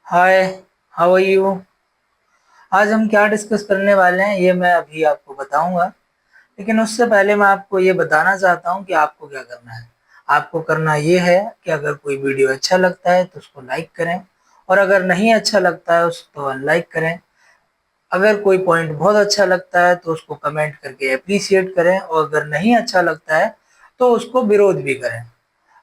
Hi, how are you. आज हम क्या डिस्कस करने वाले हैं ये मैं अभी आपको बताऊंगा। लेकिन उससे पहले मैं आपको ये बताना चाहता हूँ कि आपको क्या करना है। आपको करना ये है कि अगर कोई वीडियो अच्छा लगता है तो उसको लाइक करें, और अगर नहीं अच्छा लगता है उसको अनलाइक करें। अगर कोई पॉइंट बहुत अच्छा लगता है तो उसको कमेंट करके अप्रिशिएट करें, और अगर नहीं अच्छा लगता है तो उसको विरोध भी करें।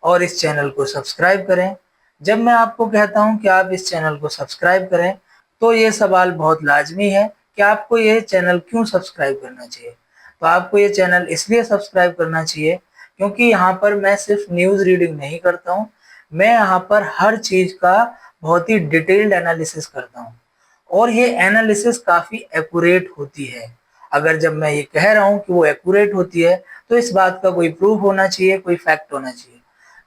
और इस चैनल को सब्सक्राइब करें। जब मैं आपको कहता हूं कि आप इस चैनल को सब्सक्राइब करें, तो ये सवाल बहुत लाजमी है कि आपको ये चैनल क्यों सब्सक्राइब करना चाहिए। तो आपको ये चैनल इसलिए सब्सक्राइब करना चाहिए क्योंकि यहाँ पर मैं सिर्फ न्यूज़ रीडिंग नहीं करता हूँ, मैं यहाँ पर हर चीज़ का बहुत ही डिटेल्ड एनालिसिस करता हूँ। और ये एनालिसिस काफ़ी एक्यूरेट होती है। अगर जब मैं ये कह रहा हूँ कि वो एक्यूरेट होती है, तो इस बात का कोई प्रूफ होना चाहिए, कोई फैक्ट होना चाहिए।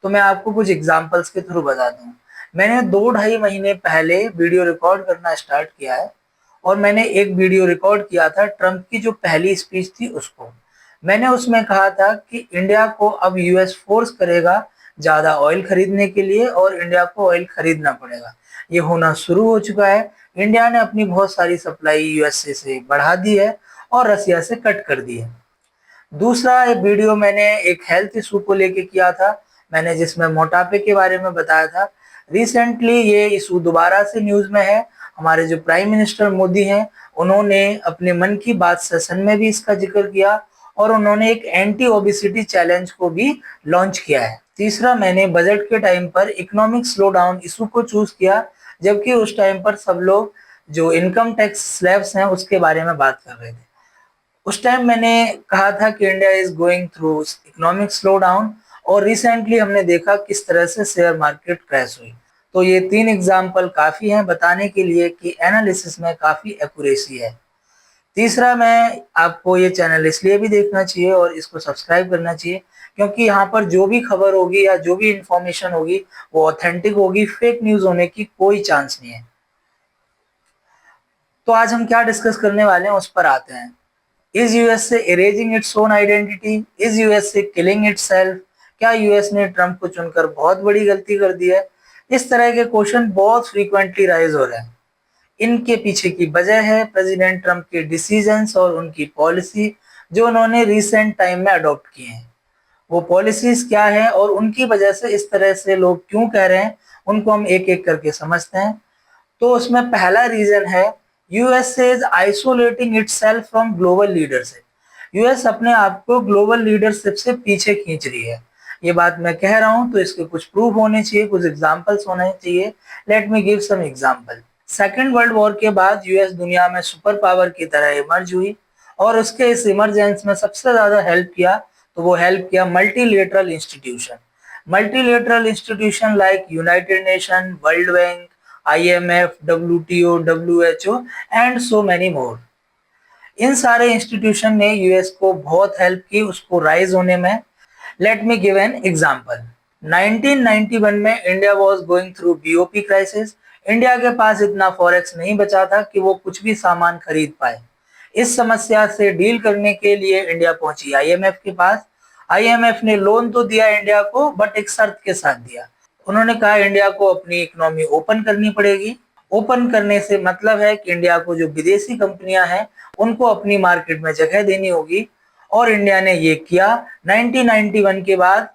तो मैं आपको कुछ एग्जांपल्स के थ्रू बता दूं। मैंने 2 ढाई महीने पहले वीडियो रिकॉर्ड करना स्टार्ट किया है, और मैंने एक वीडियो रिकॉर्ड किया था ट्रम्प की जो पहली स्पीच थी उसको। मैंने उसमें कहा था कि इंडिया को अब यूएस फोर्स करेगा ज़्यादा ऑयल खरीदने के लिए, और इंडिया को ऑयल खरीदना पड़ेगा। ये होना शुरू हो चुका है। इंडिया ने अपनी बहुत सारी सप्लाई यूएसए से बढ़ा दी है और रसिया से कट कर दी है। दूसरा एक वीडियो मैंने एक हेल्थ इशू को लेके किया था, मैंने जिसमें मोटापे के बारे में बताया था। रिसेंटली ये इशू दोबारा से न्यूज में है। हमारे जो प्राइम मिनिस्टर मोदी हैं, उन्होंने अपने मन की बात सेशन में भी इसका जिक्र किया, और उन्होंने एक एंटी ओबिसिटी चैलेंज को भी लॉन्च किया है। तीसरा, मैंने बजट के टाइम पर इकोनॉमिक स्लो डाउन इशू को चूज किया, जबकि उस टाइम पर सब लोग जो इनकम टैक्स स्लैब्स हैं उसके बारे में बात कर रहे थे। उस टाइम मैंने कहा था कि India is going through economic slow down, और रिसेंटली हमने देखा किस तरह से शेयर मार्केट क्रैश हुई। तो ये 3 एग्जाम्पल काफी हैं बताने के लिए कि एनालिसिस में काफी एक्यूरेसी है। तीसरा, मैं आपको ये चैनल इसलिए भी देखना चाहिए और इसको सब्सक्राइब करना चाहिए क्योंकि यहाँ पर जो भी खबर होगी या जो भी इंफॉर्मेशन होगी वो ऑथेंटिक होगी, फेक न्यूज होने की कोई चांस नहीं है। तो आज हम क्या डिस्कस करने वाले हैं उस पर आते हैं। Is USA erasing its own identity? Is USA killing itself? क्या यूएस ने ट्रंप को चुनकर बहुत बड़ी गलती कर दी है? इस तरह के क्वेश्चन बहुत फ्रीक्वेंटली राइज हो रहे हैं। इनके पीछे की वजह है प्रेसिडेंट ट्रंप के डिसीजंस और उनकी पॉलिसी जो उन्होंने रिसेंट टाइम में अडॉप्ट किए हैं। वो पॉलिसीज क्या है और उनकी वजह से इस तरह से लोग क्यों कह रहे हैं, उनको हम एक एक करके समझते हैं। तो उसमें पहला रीजन है USA is isolating itself from global leadership. US अपने आप को ग्लोबल लीडरशिप से पीछे खींच रही है। ये बात मैं कह रहा हूं तो इसके कुछ प्रूफ होने चाहिए, कुछ एग्जांपल्स होने चाहिए। Let me give some example. Second world war के बाद यूएस दुनिया में सुपर पावर की तरह इमर्ज हुई, और उसके इस इमरजेंस में सबसे ज्यादा हेल्प किया, तो वो हेल्प किया multilateral institution. Multilateral institution like United Nation, world bank, IMF, WTO, WHO and so many more. इन सारे इंस्टीट्यूशन ने यूएस को बहुत हेल्प की उसको राइज होने में। Late me give an example. 1991 में India was going through BOP crisis. India के पास इतना फॉरेक्स नहीं बचा था कि वो कुछ भी सामान खरीद पाए। इस समस्या से डील करने के लिए इंडिया पहुंची IMF के पास। IMF ने लोन तो दिया इंडिया को, बट एक शर्त के साथ दिया। उन्होंने कहा इंडिया को अपनी इकोनॉमी ओपन करनी पड़ेगी। ओपन करने से मतलब है कि इंडिया को जो विदेशी कंपनियां हैं उनको अपनी मार्केट में जगह देनी होगी, और इंडिया ने ये किया। 1991 के बाद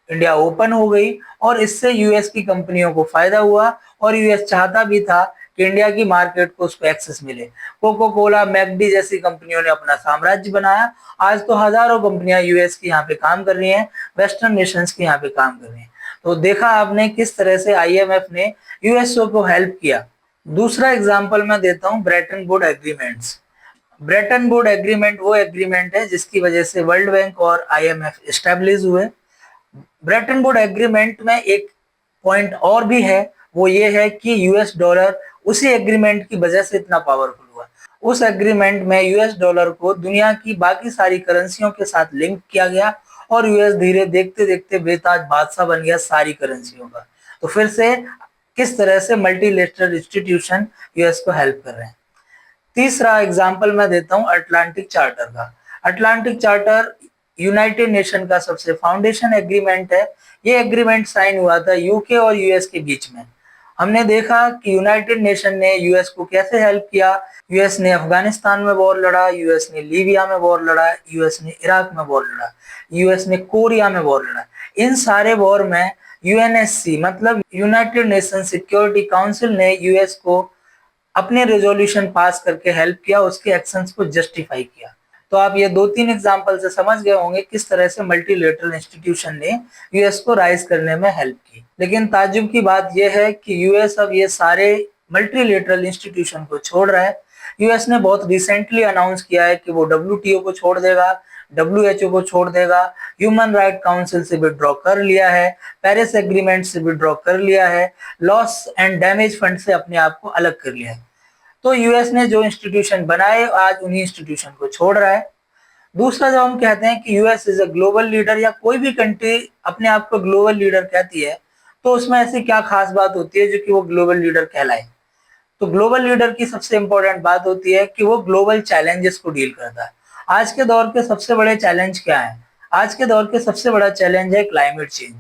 इंडिया ओपन हो गई, और इससे यूएस की कंपनियों को फायदा हुआ, और यूएस चाहता भी था कि इंडिया की मार्केट को उसको एक्सेस मिले। कोको कोला, मैकडी जैसी कंपनियों ने अपना साम्राज्य बनाया। आज तो हजारों कंपनियां यूएस की यहाँ पे काम कर रही हैं, वेस्टर्न नेशंस की यहाँ पे काम कर रही हैं। तो देखा आपने किस तरह से IMF ने यूएसओ को हेल्प किया। दूसरा एग्जाम्पल मैं देता हूँ, Brayton would agreements. Brayton would agreement वो एग्रीमेंट है जिसकी वजह से वर्ल्ड बैंक और IMF एस्टेब्लिश हुए। ब्रेटन वुड एग्रीमेंट में एक पॉइंट और भी है, वो ये है कि यूएस डॉलर उसी एग्रीमेंट की वजह से इतना पावरफुल हुआ। उस एग्रीमेंट में यूएस डॉलर को दुनिया की बाकी सारी करेंसियों के साथ लिंक किया गया, और यूएस धीरे देखते देखते बेताज बादशाह बन गया सारी करेंसियों का। तो फिर से किस तरह से मल्टीलेटरल इंस्टीट्यूशन यूएस को हेल्प कर रहे हैं। तीसरा एग्जाम्पल मैं देता हूं अटलांटिक चार्टर का। अटलांटिक चार्टर यूनाइटेड नेशन का सबसे फाउंडेशन एग्रीमेंट है। ये एग्रीमेंट साइन हुआ था यूके और यूएस के बीच में। हमने देखा कि यूनाइटेड नेशन ने यूएस को कैसे हेल्प किया। यूएस ने अफगानिस्तान में वॉर लड़ा, यूएस ने लीबिया में वॉर लड़ा, यूएस ने इराक में वॉर लड़ा, यूएस ने कोरिया में वॉर लड़ा। इन सारे वॉर में यूएनएससी मतलब यूनाइटेड नेशन सिक्योरिटी काउंसिल ने यूएस को अपने रेजोल्यूशन पास करके हेल्प किया, उसके एक्शंस को जस्टिफाई किया। तो आप ये 2-3 एग्जांपल से समझ गए होंगे किस तरह से मल्टीलेटरल इंस्टीट्यूशन ने यूएस को राइज करने में हेल्प की। लेकिन ताज्जुब की बात यह है कि यूएस अब ये सारे मल्टीलेटरल इंस्टीट्यूशन को छोड़ रहा है। यूएस ने बहुत रिसेंटली अनाउंस किया है कि वो डब्ल्यूटीओ को छोड़ देगा, डब्ल्यूएचओ को छोड़ देगा, ह्यूमन राइट काउंसिल से विड्रॉ कर लिया है, पेरिस एग्रीमेंट से विड्रॉ कर लिया है, लॉस एंड डैमेज फंड से अपने आप को अलग कर लिया है। तो यूएस ने जो इंस्टीट्यूशन बनाए आज उन्हीं इंस्टीट्यूशन को छोड़ रहा है। दूसरा, जब हम कहते हैं कि US is a global leader या कोई भी कंट्री अपने आप को ग्लोबल लीडर कहती है, तो उसमें ऐसी क्या खास बात होती है जो कि वो ग्लोबल लीडर कहलाए। तो ग्लोबल लीडर की सबसे इंपॉर्टेंट बात होती है कि वो ग्लोबल चैलेंजेस को डील करता है। आज के दौर के सबसे बड़े चैलेंज क्या है? आज के दौर के सबसे बड़ा चैलेंज है क्लाइमेट चेंज।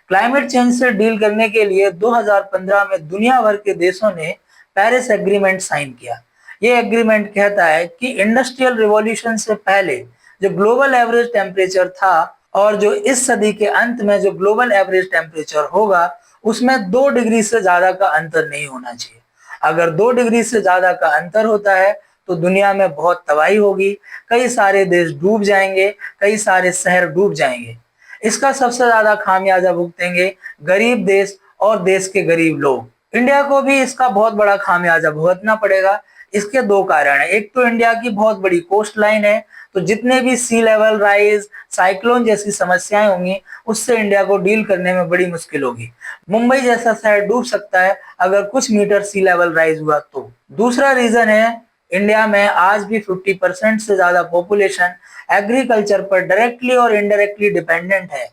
क्लाइमेट चेंज से डील करने के लिए 2015 में दुनिया भर के देशों ने पेरिस एग्रीमेंट साइन किया। ये एग्रीमेंट कहता है कि इंडस्ट्रियल रिवॉल्यूशन से पहले जो ग्लोबल एवरेज टेम्परेचर था और जो इस सदी के अंत में जो ग्लोबल एवरेज टेम्परेचर होगा उसमें 2 डिग्री से ज्यादा का अंतर नहीं होना चाहिए। अगर 2 डिग्री से ज्यादा का अंतर होता है तो दुनिया में बहुत तबाही होगी, कई सारे देश डूब जाएंगे, कई सारे शहर डूब जाएंगे। इसका सबसे ज्यादा खामियाजा भुगतेंगे गरीब देश और देश के गरीब लोग। इंडिया को भी इसका बहुत बड़ा खामियाजा भुगतना पड़ेगा। इसके 2 कारण है। एक तो इंडिया की बहुत बड़ी कोस्ट लाइन है, तो जितने भी सी लेवल राइज, साइक्लोन जैसी समस्याएं होंगी उससे इंडिया को डील करने में बड़ी मुश्किल होगी। मुंबई जैसा शहर डूब सकता है अगर कुछ मीटर सी लेवल राइज हुआ तो। दूसरा रीजन है, इंडिया में आज भी 50% से ज्यादा पॉपुलेशन एग्रीकल्चर पर डायरेक्टली और इनडायरेक्टली डिपेंडेंट है,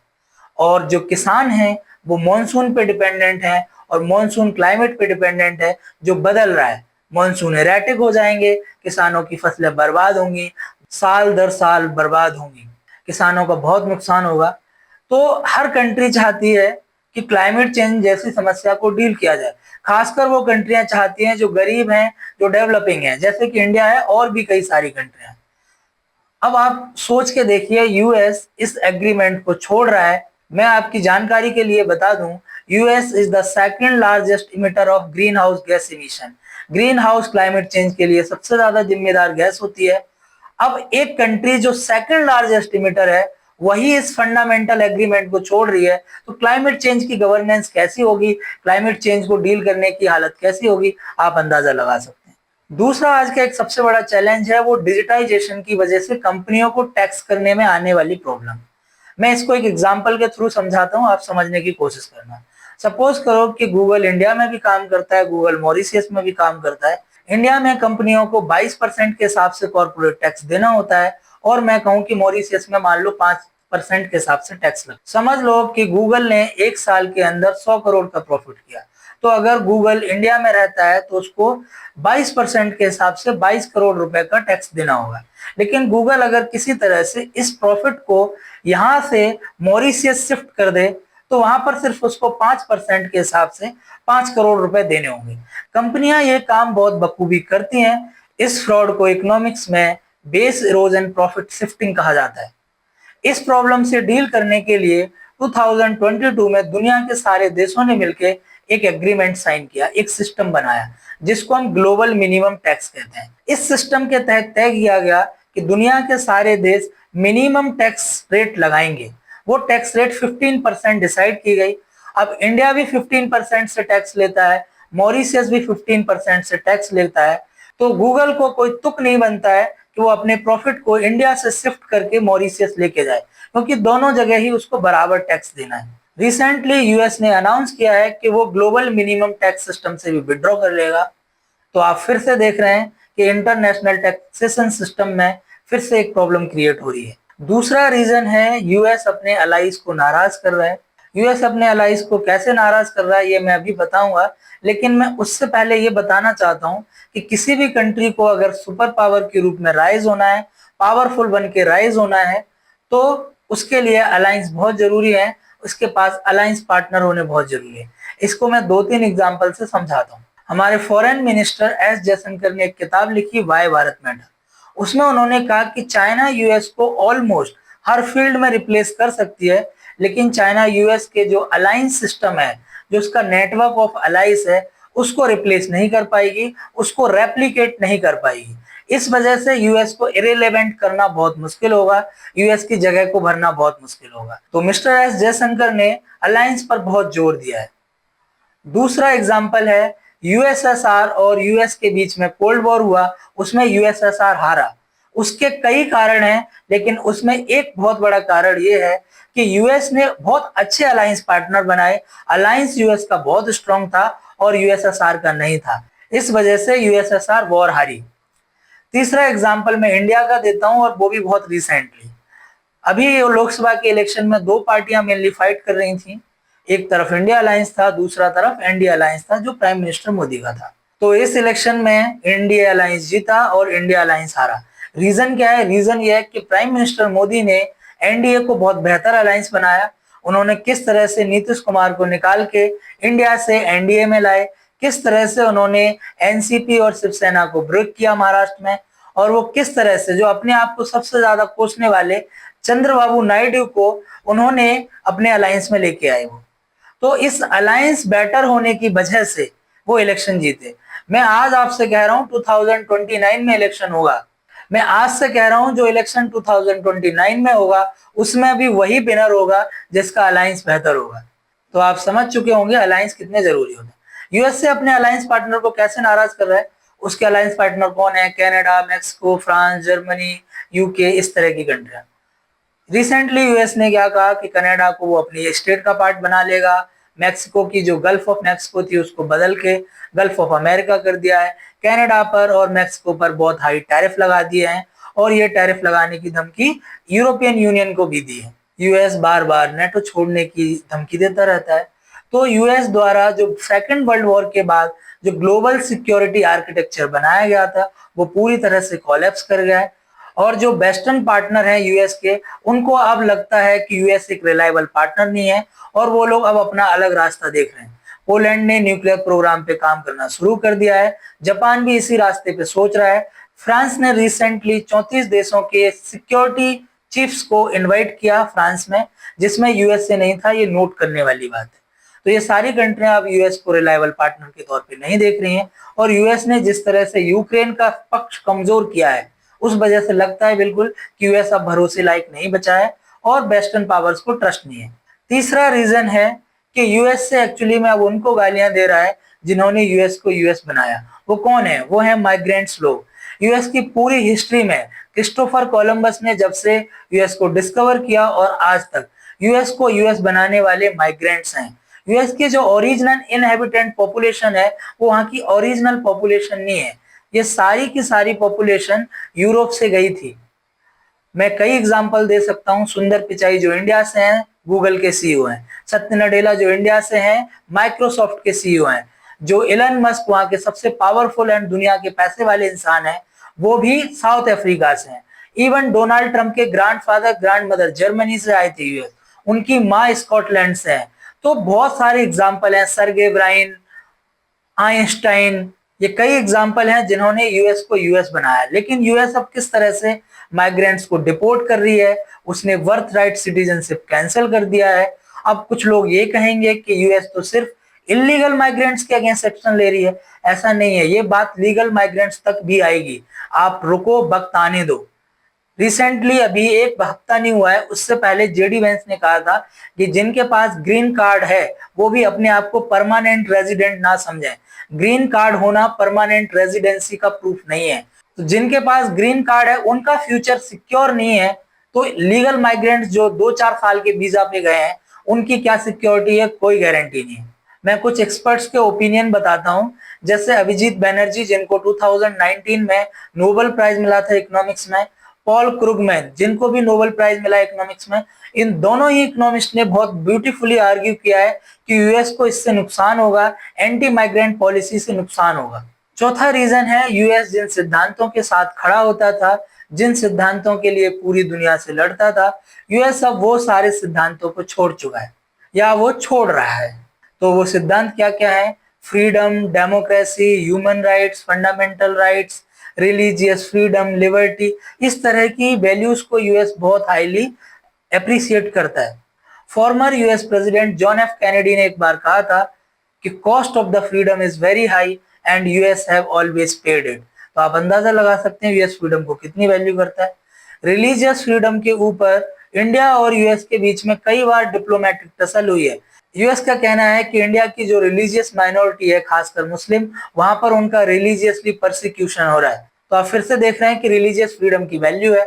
और जो किसान हैं वो मॉनसून पे डिपेंडेंट है और मॉनसून क्लाइमेट पे डिपेंडेंट है जो बदल रहा है। मॉनसून एरेटिक हो जाएंगे, किसानों की फसलें बर्बाद होंगी, साल दर साल बर्बाद होंगी, किसानों का बहुत नुकसान होगा। तो हर कंट्री चाहती है कि क्लाइमेट चेंज जैसी समस्या को डील किया जाए। खासकर वो कंट्रियां चाहती हैं जो गरीब हैं, जो डेवलपिंग हैं, जैसे कि इंडिया है और भी कई सारी कंट्रियां। अब आप सोच के देखिए, यूएस इस एग्रीमेंट को छोड़ रहा है। मैं आपकी जानकारी के लिए बता दूं, US is the second largest emitter of green house gas emission. Green house climate change के लिए सबसे ज्यादा जिम्मेदार गैस होती है। अब एक कंट्री जो सेकंड लार्जेस्ट इमिटर है वही इस फंडामेंटल एग्रीमेंट को छोड़ रही है, तो क्लाइमेट चेंज की गवर्नेंस कैसी होगी, क्लाइमेट चेंज को डील करने की हालत कैसी होगी, आप अंदाजा लगा सकते हैं। दूसरा आज का एक सबसे बड़ा चैलेंज है वो डिजिटाइजेशन की वजह से कंपनियों को टैक्स करने में आने वाली प्रॉब्लम। मैं इसको एक एग्जांपल के थ्रू समझाता हूँ, आप समझने की कोशिश करना। सपोज करो कि गूगल इंडिया में भी काम करता है, गूगल मॉरिशियस में भी काम करता है। इंडिया में कंपनियों को 22% के हिसाब से कॉर्पोरेट टैक्स देना होता है, और मैं कहूँ कि मॉरिशियस में मान लो 5% के हिसाब से टैक्स लगा। समझ लो कि गूगल ने एक साल के अंदर 100 करोड़ का प्रॉफिट किया, तो अगर गूगल इंडिया में रहता है तो उसको 22% के हिसाब से 22 करोड़ रुपए का टैक्स देना होगा। लेकिन गूगल अगर किसी तरह से इस प्रॉफिट को यहां से मॉरिशियस शिफ्ट कर दे तो वहां पर सिर्फ उसको 5% के हिसाब से 5 करोड़ रुपए देने होंगे। कंपनियां ये काम बहुत बखूबी करती हैं। इस फ्रॉड को इकोनॉमिक्स में बेस इरोजन प्रॉफिट शिफ्टिंग कहा जाता है। इस प्रॉब्लम से डील करने के लिए 2022 में दुनिया के सारे देशों ने मिलकर एक एग्रीमेंट साइन किया, एक सिस्टम बनाया जिसको हम ग्लोबल मिनिमम टैक्स कहते हैं। इस सिस्टम के तहत तय किया गया कि दुनिया के सारे देश मिनिमम टैक्स रेट लगाएंगे। वो टैक्स रेट 15% डिसाइड की गई। अब इंडिया भी 15% से टैक्स लेता है, मॉरिशियस भी 15% से टैक्स लेता है। तो गूगल को कोई तुक नहीं बनता है कि वो अपने प्रॉफिट को इंडिया से शिफ्ट करके मॉरिशियस लेके जाए, क्योंकि दोनों जगह ही उसको बराबर टैक्स देना है। रिसेंटली यूएस ने अनाउंस किया है कि वो ग्लोबल मिनिमम टैक्स सिस्टम से भी विड्रॉ कर लेगा। तो आप फिर से देख रहे हैं कि इंटरनेशनल टैक्सेशन सिस्टम में फिर से एक प्रॉब्लम क्रिएट हो रही है। दूसरा रीजन है यूएस अपने अलाइज को नाराज कर रहा है। यूएस अपने अलाइज को कैसे नाराज कर रहा है ये मैं अभी बताऊंगा, लेकिन मैं उससे पहले ये बताना चाहता हूं कि किसी भी कंट्री को अगर सुपर पावर के रूप में राइज होना है, पावरफुल बन के राइज होना है, तो उसके लिए अलायंस बहुत जरूरी है, उसके पास अलायंस पार्टनर होने बहुत जरूरी है। इसको मैं 2-3 एग्जांपल से समझाता हूँ। हमारे फॉरेन मिनिस्टर एस जयशंकर ने एक किताब लिखी वाई भारत मैटर। उसमें उन्होंने कहा कि चाइना यूएस को ऑलमोस्ट हर फील्ड में रिप्लेस कर सकती है, लेकिन चाइना यूएस के जो अलायंस सिस्टम है, जो उसका नेटवर्क ऑफ अलाइंस है, उसको रिप्लेस नहीं कर पाएगी, उसको रेप्लिकेट नहीं कर पाएगी। इस वजह से यूएस को इरेलेवेंट करना बहुत मुश्किल होगा, यूएस की जगह को भरना बहुत मुश्किल होगा। तो मिस्टर एस जयशंकर ने अलायंस पर बहुत जोर दिया है। दूसरा एग्जाम्पल है यूएसएसआर और यूएस के बीच में कोल्ड वॉर हुआ, उसमें यूएसएसआर हारा। उसके कई कारण हैं, लेकिन उसमें एक बहुत बड़ा कारण ये है कि यूएस ने बहुत अच्छे अलायंस पार्टनर बनाए। अलायंस यूएस का बहुत स्ट्रांग था और यूएसएसआर का नहीं था, इस वजह से यूएसएसआर वॉर हारी। तीसरा एग्जाम्पल मैं इंडिया का देता हूं, और वो भी बहुत रिसेंटली। अभी लोकसभा के इलेक्शन में दो पार्टियां मेनली फाइट कर रही थी। एक तरफ इंडिया अलायंस था, दूसरा तरफ एनडीए अलायंस था, जो प्राइम मिनिस्टर मोदी का था। तो इस इलेक्शन में इंडिया अलायंस जीता और इंडिया अलायंस हारा। रीजन क्या है? रीजन ये है कि प्राइम मिनिस्टर मोदी ने एनडीए को बहुत बेहतर अलायंस बनाया। उन्होंने किस तरह से नीतीश कुमार को निकाल के इंडिया से एनडीए में लाए, किस तरह से उन्होंने एनसीपी और शिवसेना को ब्रेक किया महाराष्ट्र में, और वो किस तरह से जो अपने आप को सबसे ज्यादा कोसने वाले चंद्रबाबू नायडू को उन्होंने अपने अलायंस में लेके आए। वो तो इस अलायंस बेटर होने की वजह से वो इलेक्शन जीते। मैं आज आपसे कह रहा हूं 2029 में इलेक्शन होगा। मैं आज से कह रहा हूं जो इलेक्शन 2029 में होगा उसमें भी वही विनर होगा जिसका अलायंस बेहतर होगा। तो आप समझ चुके होंगे अलायंस कितने जरूरी होते हैं। यूएसए अपने अलायंस पार्टनर को कैसे नाराज कर रहा है? उसके अलायंस पार्टनर कौन है? Canada, Mexico, France, Germany, UK, इस तरह की कंट्रियां। रिसेंटली यूएस ने क्या कहा कि कनाडा को वो अपनी स्टेट का पार्ट बना लेगा। मैक्सिको की जो गल्फ ऑफ मैक्सिको थी उसको बदल के गल्फ ऑफ अमेरिका कर दिया है। कनाडा पर और मैक्सिको पर बहुत हाई टैरिफ लगा दिए हैं, और ये टैरिफ लगाने की धमकी यूरोपियन यूनियन को भी दी है। यूएस बार बार नेटो छोड़ने की धमकी देता रहता है। तो यूएस द्वारा जो सेकेंड वर्ल्ड वॉर के बाद जो ग्लोबल सिक्योरिटी आर्किटेक्चर बनाया गया था वो पूरी तरह से कोलैप्स कर गया है। और जो वेस्टर्न पार्टनर हैं यूएस के, उनको अब लगता है कि यूएस एक रिलायबल पार्टनर नहीं है, और वो लोग अब अपना अलग रास्ता देख रहे हैं। पोलैंड ने न्यूक्लियर प्रोग्राम पे काम करना शुरू कर दिया है। जापान भी इसी रास्ते पे सोच रहा है। फ्रांस ने रिसेंटली 34 देशों के सिक्योरिटी चीफ्स को इनवाइट किया फ्रांस में, जिसमें यूएसए नहीं था। ये नोट करने वाली बात है। तो ये सारी कंट्रियां अब यूएस को रिलायबल पार्टनर के तौर पे नहीं देख रही हैं, और यूएस ने जिस तरह से यूक्रेन का पक्ष कमजोर किया है उस वजह से लगता है बिल्कुल कि यूएस अब भरोसे लायक नहीं बचा है और वेस्टर्न पावर्स को ट्रस्ट नहीं है। तीसरा रीजन है कि यूएस से एक्चुअली में अब उनको गालियां दे रहा है जिन्होंने यूएस को यूएस बनाया। वो कौन है? वो है माइग्रेंट्स लोग। यूएस की पूरी हिस्ट्री में क्रिस्टोफर कोलंबस ने जब से यूएस को डिस्कवर किया और आज तक यूएस को यूएस बनाने वाले माइग्रेंट्स हैं। यूएस की जो ओरिजिनल इनहेबिटेंट पॉपुलेशन है वो वहां की ओरिजिनल पॉपुलेशन नहीं है। ये सारी की सारी पॉपुलेशन यूरोप से गई थी। मैं कई एग्जांपल दे सकता हूं। सुंदर पिचाई जो इंडिया से हैं, गूगल के सीईओ हैं। सत्य नडेला जो इंडिया से हैं, माइक्रोसॉफ्ट के सीईओ हैं। जो इलन मस्क वहां के सबसे पावरफुल एंड दुनिया के पैसे वाले इंसान हैं, वो भी साउथ अफ्रीका से हैं। इवन डोनाल्ड ट्रंप के ग्रैंडफादर ग्रैंडमदर जर्मनी से आए थे यूएस, उनकी माँ स्कॉटलैंड से है। तो बहुत सारे एग्जाम्पल हैं। सर्गे ब्राइन, आइंस्टाइन, ये कई एग्जाम्पल हैं जिन्होंने यूएस को यूएस बनाया। लेकिन यूएस अब किस तरह से माइग्रेंट्स को डिपोर्ट कर रही है, उसने बर्थ राइट सिटीजनशिप कैंसिल कर दिया है। अब कुछ लोग ये कहेंगे कि यूएस तो सिर्फ इलीगल माइग्रेंट्स के अगेंस्ट एक्शन ले रही है। ऐसा नहीं है, ये बात लीगल माइग्रेंट्स तक भी आएगी। आप रुको, वक्त आने दो। रिसेंटली अभी एक हफ्ता नहीं हुआ है, उससे पहले जेडी वेंस ने कहा था कि जिनके पास ग्रीन कार्ड है वो भी अपने आप को परमानेंट रेजिडेंट ना समझें। ग्रीन कार्ड होना परमानेंट रेजिडेंसी का प्रूफ नहीं है। तो जिनके पास ग्रीन कार्ड है उनका फ्यूचर सिक्योर नहीं है। तो लीगल माइग्रेंट्स जो 2-4 साल के वीजा पे गए हैं उनकी क्या सिक्योरिटी है? कोई गारंटी नहीं है। मैं कुछ एक्सपर्ट्स के ओपिनियन बताता हूं। जैसे अभिजीत बैनर्जी जिनको 2019 में नोबेल प्राइज मिला था इकोनॉमिक्स में, पॉल क्रुगमैन जिनको भी नोबेल प्राइज मिला इकोनॉमिक्स में, इन दोनों ही इकोनॉमिस्ट ने बहुत ब्यूटीफुली आर्ग्यू किया है कि यूएस को इससे नुकसान होगा, एंटी माइग्रेंट पॉलिसी से नुकसान होगा। चौथा रीजन है यूएस जिन सिद्धांतों के साथ खड़ा होता था, जिन सिद्धांतों के लिए पूरी दुनिया से लड़ता था, यूएस अब वो सारे सिद्धांतों को छोड़ चुका है या वो छोड़ रहा है। तो वो सिद्धांत क्या क्या है? Freedom, democracy, human rights, fundamental rights, religious freedom, liberty, इस तरह की वैल्यूज को यूएस बहुत हाईली एप्रिसिएट करता है। Former US president John F Kennedy ने एक बार कहा था कि cost of the freedom is very high and US have always paid it. तो आप अंदाजा लगा सकते हैं यूएस फ्रीडम को कितनी वैल्यू करता है। रिलीजियस फ्रीडम के ऊपर इंडिया और यूएस के बीच में कई बार डिप्लोमेटिक टसल हुई है। यूएस का कहना है कि इंडिया की जो रिलीजियस माइनॉरिटी है, खासकर मुस्लिम, वहां पर उनका रिलीजियसली परसिक्यूशन हो रहा है। तो आप फिर से देख रहे हैं कि रिलीजियस फ्रीडम की वैल्यू है।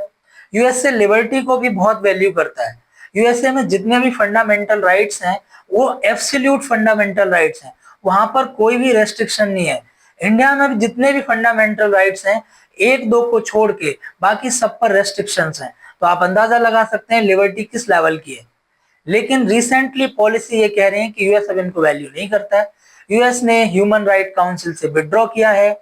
यूएसए लिबर्टी को भी बहुत वैल्यू करता है। यूएसए में जितने भी फंडामेंटल राइट्स हैं वो एब्सोल्यूट फंडामेंटल राइट्स हैं, वहां पर कोई भी रेस्ट्रिक्शन नहीं है। इंडिया में भी जितने भी फंडामेंटल राइट्स हैं, एक दो को छोड़ के बाकी सब पर रेस्ट्रिक्शंस हैं। तो आप अंदाजा लगा सकते हैं लिबर्टी किस लेवल की है। लेकिन रिसेंटली पॉलिसी ये कह रही है कि यूएस अब इनको वैल्यू नहीं करता है। यूएस ने ह्यूमन राइट काउंसिल से विड्रॉ किया है।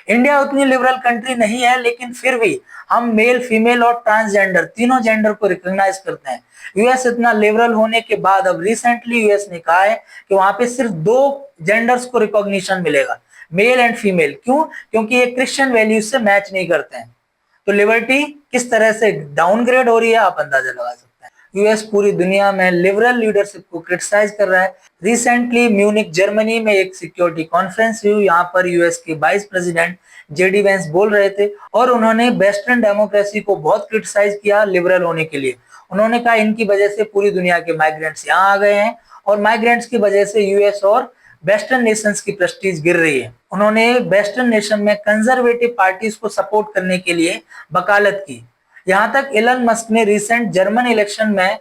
इंडिया उतनी लिबरल कंट्री नहीं है, लेकिन फिर भी हम मेल, फीमेल और ट्रांसजेंडर तीनों जेंडर को रिकॉग्नाइज करते हैं। यूएस इतना लिबरल होने के बाद अब रिसेंटली यूएस ने कहा है कि वहां पे सिर्फ 2 जेंडर्स को रिकॉग्निशन मिलेगा, मेल एंड फीमेल। क्यों? क्योंकि ये क्रिश्चियन वैल्यूज से मैच नहीं करते हैं। तो लिबर्टी किस तरह से डाउनग्रेड हो रही है आप अंदाजा लगा सकते हैं। यूएस पूरी दुनिया में लिबरल लीडरशिप को क्रिटिसाइज कर रहा है। रिसेंटली म्यूनिक जर्मनी में एक सिक्योरिटी कॉन्फ्रेंस हुई, यहाँ पर यूएस के वाइस प्रेसिडेंट जेडी वेंस बोल रहे थे और उन्होंने वेस्टर्न डेमोक्रेसी को बहुत क्रिटिसाइज किया लिबरल होने के लिए। उन्होंने कहा इनकी वजह से पूरी दुनिया के माइग्रेंट्स यहाँ आ गए हैं और माइग्रेंट्स की वजह से यूएस और वेस्टर्न नेशंस की प्रेस्टीज गिर रही है। उन्होंने वेस्टर्न नेशन में कंजर्वेटिव पार्टीज को सपोर्ट करने के लिए वकालत की। यहाँ तक एलन मस्क ने रिसेंट जर्मन इलेक्शन में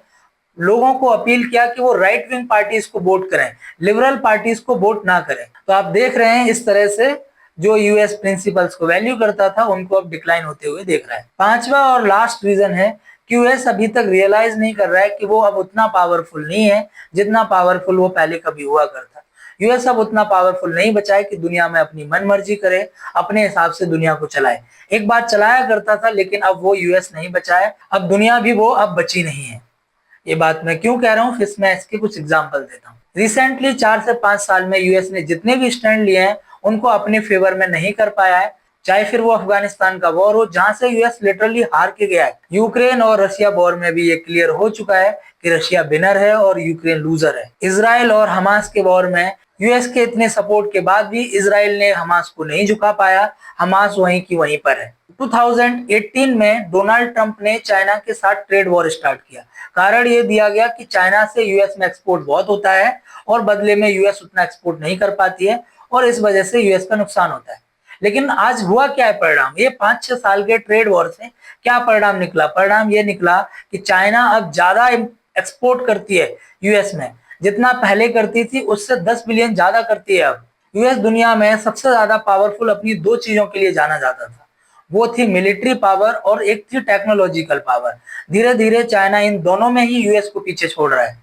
लोगों को अपील किया कि वो राइट विंग पार्टीज को वोट करें, लिबरल पार्टीज को वोट ना करें। तो आप देख रहे हैं इस तरह से जो यूएस प्रिंसिपल्स को वैल्यू करता था उनको अब डिक्लाइन होते हुए देख रहा है। पांचवा और लास्ट रीजन है कि यूएस अभी तक रियलाइज नहीं कर रहा है कि वो अब उतना पावरफुल नहीं है जितना पावरफुल वो पहले कभी हुआ करता। यूएस अब उतना पावरफुल नहीं बचा है कि दुनिया में अपनी मनमर्जी करे, अपने हिसाब से दुनिया को चलाए। एक बार चलाया करता था, लेकिन अब वो यूएस नहीं बचा है, अब दुनिया भी वो अब बची नहीं है। ये बात मैं क्यों कह रहा हूँ, फिर मैं इसके कुछ एग्जांपल देता हूँ। रिसेंटली 4 से 5 साल में यूएस ने जितने भी स्टैंड लिए हैं उनको अपने फेवर में नहीं कर पाया है। चाहे फिर वो अफगानिस्तान का वॉर हो जहां से यूएस लिटरली हार के गया है, यूक्रेन और रशिया वॉर में भी ये क्लियर हो चुका है कि रशिया विनर है और यूक्रेन लूजर है। इजराइल और हमास के वॉर में यूएस के इतने सपोर्ट के बाद भी इजराइल ने हमास को नहीं झुका पाया, हमास वहीं की वहीं पर है। 2018 में डोनाल्ड ट्रंप ने चाइना के साथ ट्रेड वॉर स्टार्ट किया। कारण ये दिया गया कि चाइना से यूएस में एक्सपोर्ट बहुत होता है और बदले में यूएस उतना एक्सपोर्ट नहीं कर पाती है और इस वजह से यूएस का नुकसान होता है। लेकिन आज हुआ क्या है परिणाम? ये 5-6 साल के ट्रेड वॉर से क्या परिणाम निकला? परिणाम ये निकला कि चाइना अब ज्यादा एक्सपोर्ट करती है यूएस में, जितना पहले करती थी उससे 10 बिलियन ज्यादा करती है अब। यूएस दुनिया में सबसे ज्यादा पावरफुल अपनी 2 चीजों के लिए जाना जाता था, वो थी मिलिट्री पावर और एक थी टेक्नोलॉजिकल पावर। धीरे धीरे चाइना इन दोनों में ही यूएस को पीछे छोड़ रहा है।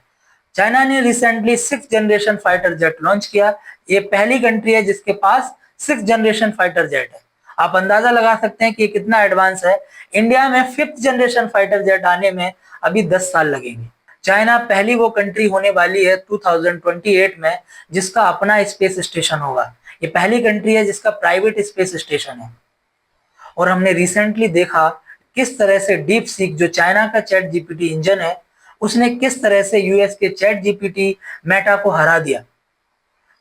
चाइना ने recently 6th generation fighter jet launch किया। ये पहली कंट्री है जिसके पास 6th जनरेशन फाइटर जेट है। आप अंदाजा लगा सकते हैं कि कितना एडवांस है। इंडिया में 5th जनरेशन फाइटर जेट आने में अभी 10 साल लगेंगे। चाइना पहली वो कंट्री होने वाली है 2028 में जिसका अपना स्पेस स्टेशन होगा। ये पहली कंट्री है जिसका प्राइवेट स्पेस स्टेशन है। और हमने रिसेंटली देखा किस तरह से डीप सीक, जो चाइना का चैट जीपीटी इंजन है, उसने किस तरह से यूएस के चैट जीपीटी मेटा को हरा दिया।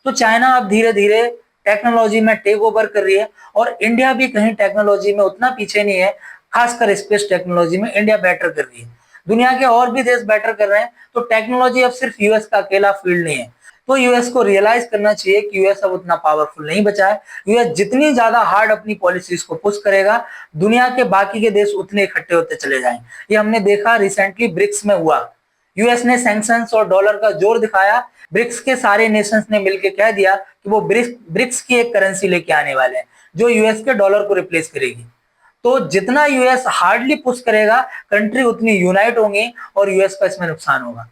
तो चाइना अब धीरे धीरे टेक्नोलॉजी में टेक ओवर कर रही है और इंडिया भी कहीं टेक्नोलॉजी में उतना पीछे नहीं है। खासकर स्पेस टेक्नोलॉजी में इंडिया बेटर कर रही है, दुनिया के और भी देश बेटर कर रहे हैं। तो टेक्नोलॉजी अब सिर्फ यूएस का अकेला फील्ड नहीं है। तो यूएस को रियलाइज करना चाहिए कि यूएस अब उतना पावरफुल नहीं बचा है। यूएस जितनी ज्यादा हार्ड अपनी पॉलिसीज को पुश करेगा, दुनिया के बाकी के देश उतने इकट्ठे होते चले जाएंगे। ये हमने देखा रिसेंटली ब्रिक्स में हुआ। यूएस ने सैंक्शंस और डॉलर का जोर दिखाया, ब्रिक्स के सारे नेशंस ने मिलकर कह दिया कि वो ब्रिक्स की एक करेंसी लेके आने वाले हैं जो यूएस के डॉलर को रिप्लेस करेगी। तो जितना यूएस हार्डली पुश करेगा, कंट्री उतनी यूनाइट होंगी और यूएस का इसमें नुकसान होगा।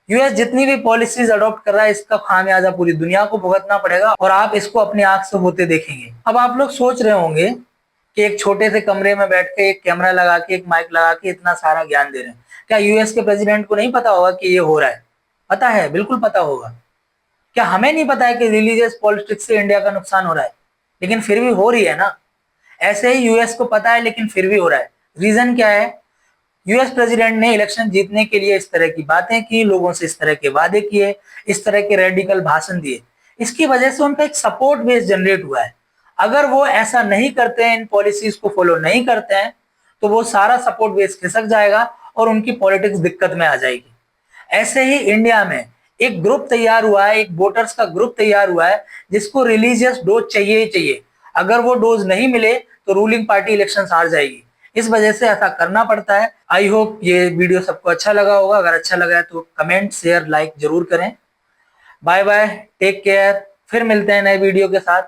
यूएस जितनी भी पॉलिसीज अडॉप्ट कर रहा है, इसका खामियाजा पूरी दुनिया को भुगतना पड़ेगा और आप इसको अपनी आंख से होते देखेंगे। अब आप लोग सोच रहे होंगे कि एक छोटे से कमरे में बैठ के एक कैमरा लगा के, एक माइक लगा के इतना सारा ज्ञान दे रहे हैं, क्या यूएस के प्रेसिडेंट को नहीं पता होगा कि ये हो रहा है? पता है, बिल्कुल पता होगा। क्या हमें नहीं पता है कि रिलीजियस पॉलिटिक्स से इंडिया का नुकसान हो रहा है? लेकिन फिर भी हो रही है ना। ऐसे ही यूएस को पता है लेकिन फिर भी हो रहा है। रीजन क्या है? यूएस प्रेसिडेंट ने इलेक्शन जीतने के लिए इस तरह की बातें की, लोगों से इस तरह के वादे किए, इस तरह के रेडिकल भाषण दिए। इसकी वजह से उनका एक सपोर्ट बेस जनरेट हुआ है। अगर वो ऐसा नहीं करते हैं, इन पॉलिसीज को फॉलो नहीं करते हैं, तो वो सारा सपोर्ट बेस खिसक जाएगा और उनकी पॉलिटिक्स दिक्कत में आ जाएगी। ऐसे ही इंडिया में एक ग्रुप तैयार हुआ है, एक वोटर्स का ग्रुप तैयार हुआ है जिसको रिलीजियस डोज चाहिए ही चाहिए। अगर वो डोज नहीं मिले तो रूलिंग पार्टी इलेक्शन हार जाएगी। इस वजह से ऐसा करना पड़ता है। आई होप ये वीडियो सबको अच्छा लगा होगा। अगर अच्छा लगा है तो कमेंट, शेयर, लाइक जरूर करें। Bye bye, take care. फिर मिलते हैं नए वीडियो के साथ।